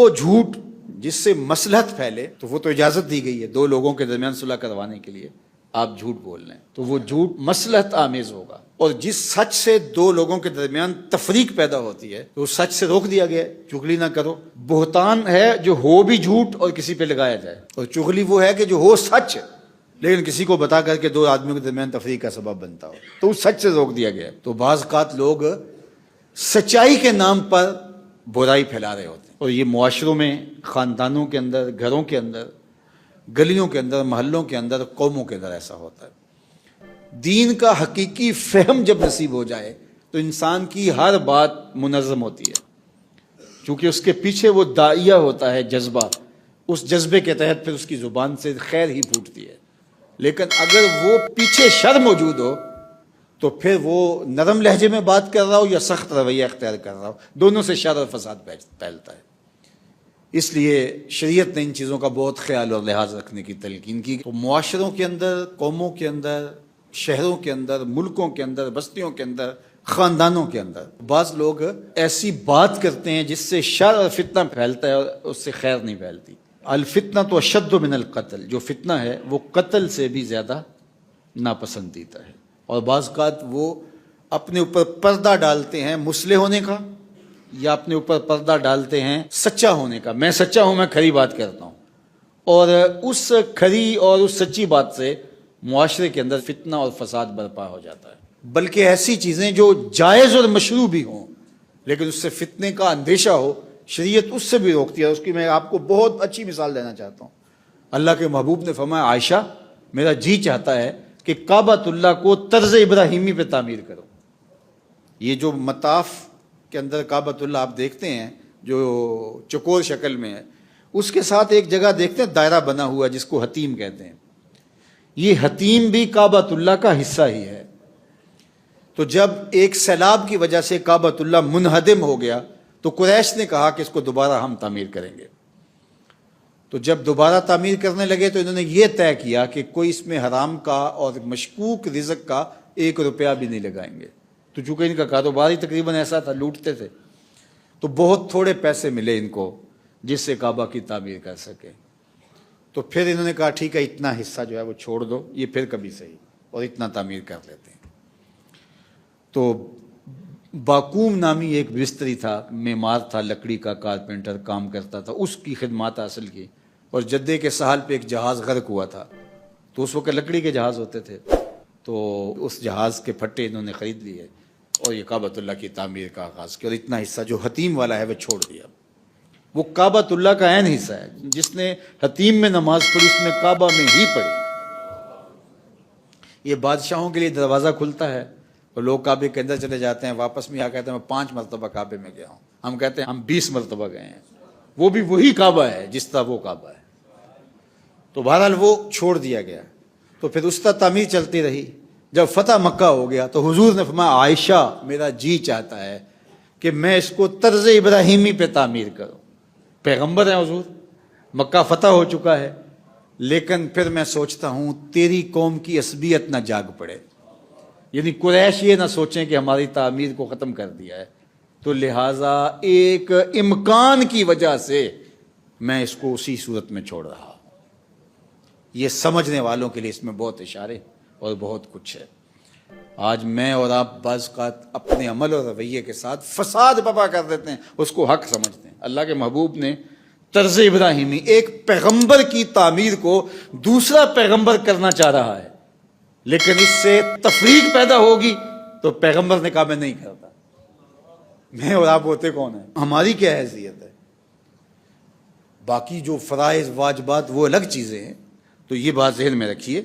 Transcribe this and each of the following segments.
وہ جھوٹ جس سے مصلحت پھیلے تو وہ تو اجازت دی گئی ہے، دو لوگوں کے درمیان صلح کروانے کے لیے آپ جھوٹ بول رہے ہیں تو وہ جھوٹ مصلحت آمیز ہوگا، اور جس سچ سے دو لوگوں کے درمیان تفریق پیدا ہوتی ہے تو اس سچ سے روک دیا گیا ہے، چغلی نہ کرو۔ بہتان ہے جو ہو بھی جھوٹ اور کسی پہ لگایا جائے، اور چغلی وہ ہے کہ جو ہو سچ لیکن کسی کو بتا کر کے دو آدمیوں کے درمیان تفریق کا سبب بنتا ہو، تو اس سچ سے روک دیا گیا ہے۔ تو بعض اوقات لوگ سچائی کے نام پر برائی پھیلا رہے ہوتے ہیں، اور یہ معاشروں میں، خاندانوں کے اندر، گھروں کے اندر، گلیوں کے اندر، محلوں کے اندر، قوموں کے اندر ایسا ہوتا ہے۔ دین کا حقیقی فہم جب نصیب ہو جائے تو انسان کی ہر بات منظم ہوتی ہے، چونکہ اس کے پیچھے وہ داعیہ ہوتا ہے، جذبہ، اس جذبے کے تحت پھر اس کی زبان سے خیر ہی پھوٹتی ہے۔ لیکن اگر وہ پیچھے شر موجود ہو تو پھر وہ نرم لہجے میں بات کر رہا ہو یا سخت رویہ اختیار کر رہا ہو، دونوں سے شر اور فساد پھیلتا ہے۔ اس لیے شریعت نے ان چیزوں کا بہت خیال اور لحاظ رکھنے کی تلقین کی۔ تو معاشروں کے اندر، قوموں کے اندر، شہروں کے اندر، ملکوں کے اندر، بستیوں کے اندر، خاندانوں کے اندر بعض لوگ ایسی بات کرتے ہیں جس سے شر اور فتنہ پھیلتا ہے اور اس سے خیر نہیں پھیلتی۔ الفتنہ تو اشد من القتل، جو فتنہ ہے وہ قتل سے بھی زیادہ ناپسندیدہ ہے، اور بعض اوقات وہ اپنے اوپر پردہ ڈالتے ہیں مصلح ہونے کا، یا اپنے اوپر پردہ ڈالتے ہیں سچا ہونے کا، میں سچا ہوں، میں کھری بات کرتا ہوں، اور اس کھری اور اس سچی بات سے معاشرے کے اندر فتنہ اور فساد برپا ہو جاتا ہے۔ بلکہ ایسی چیزیں جو جائز اور مشروع بھی ہوں لیکن اس سے فتنے کا اندیشہ ہو، شریعت اس سے بھی روکتی ہے۔ اس کی میں آپ کو بہت اچھی مثال دینا چاہتا ہوں۔ اللہ کے محبوب نے فرمایا، عائشہ میرا جی چاہتا ہے کہ کعبۃ اللہ کو طرز ابراہیمی پہ تعمیر کرو۔ یہ جو مطاف کے اندر کعبۃ اللہ آپ دیکھتے ہیں جو چکور شکل میں ہے، اس کے ساتھ ایک جگہ دیکھتے ہیں دائرہ بنا ہوا جس کو حتیم کہتے ہیں، یہ حتیم بھی کعبۃ اللہ کا حصہ ہی ہے۔ تو جب ایک سیلاب کی وجہ سے کعبۃ اللہ منہدم ہو گیا تو قریش نے کہا کہ اس کو دوبارہ ہم تعمیر کریں گے۔ تو جب دوبارہ تعمیر کرنے لگے تو انہوں نے یہ طے کیا کہ کوئی اس میں حرام کا اور مشکوک رزق کا 1 روپیہ بھی نہیں لگائیں گے۔ تو چونکہ ان کا کاروبار ہی تقریباً ایسا تھا، لوٹتے تھے، تو بہت تھوڑے پیسے ملے ان کو جس سے کعبہ کی تعمیر کر سکے۔ تو پھر انہوں نے کہا ٹھیک ہے، اتنا حصہ جو ہے وہ چھوڑ دو، یہ پھر کبھی صحیح، اور اتنا تعمیر کر لیتے ہیں۔ تو باقوم نامی ایک مستری تھا، معمار تھا، لکڑی کا کارپینٹر کام کرتا تھا، اس کی خدمات حاصل کی، اور جدے کے ساحل پہ ایک جہاز غرق ہوا تھا، تو اس وقت لکڑی کے جہاز ہوتے تھے، تو اس جہاز کے پھٹے انہوں نے خرید لیے اور یہ کعبۃ اللہ کی تعمیر کا آغاز کیا، اور اتنا حصہ جو حتیم والا ہے وہ چھوڑ دیا۔ وہ کعبۃ اللہ کا عین حصہ ہے، جس نے حتیم میں نماز پڑھی اس نے کعبہ میں ہی پڑھی۔ یہ بادشاہوں کے لیے دروازہ کھلتا ہے اور لوگ کعبے کے اندر چلے جاتے ہیں، واپس میں آ کہتے ہیں میں 5 مرتبہ کعبے میں گیا ہوں، ہم کہتے ہیں ہم 20 مرتبہ گئے ہیں، وہ بھی وہی کعبہ ہے جس طرح وہ کعبہ ہے۔ تو بہرحال وہ چھوڑ دیا گیا، تو پھر اس طرح تعمیر چلتی رہی۔ جب فتح مکہ ہو گیا تو حضور نے فرمایا، عائشہ میرا جی چاہتا ہے کہ میں اس کو طرز ابراہیمی پہ تعمیر کروں۔ پیغمبر ہیں حضور، مکہ فتح ہو چکا ہے، لیکن پھر میں سوچتا ہوں تیری قوم کی عصبیت نہ جاگ پڑے، یعنی قریش یہ نہ سوچیں کہ ہماری تعمیر کو ختم کر دیا ہے، تو لہٰذا ایک امکان کی وجہ سے میں اس کو اسی صورت میں چھوڑ رہا ہوں۔ یہ سمجھنے والوں کے لیے اس میں بہت اشارے اور بہت کچھ ہے۔ آج میں اور آپ بعض اوقات اپنے عمل اور رویے کے ساتھ فساد برپا کر دیتے ہیں، اس کو حق سمجھتے ہیں۔ اللہ کے محبوب نے طرز ابراہیمی، ایک پیغمبر کی تعمیر کو دوسرا پیغمبر کرنا چاہ رہا ہے، لیکن اس سے تفریق پیدا ہوگی تو پیغمبر نے کہا میں نہیں کرتا۔ میں اور آپ ہوتے کون ہیں؟ ہماری کیا حیثیت ہے؟ باقی جو فرائض واجبات وہ الگ چیزیں ہیں، تو یہ بات ذہن میں رکھیے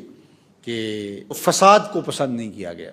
کہ فساد کو پسند نہیں کیا گیا۔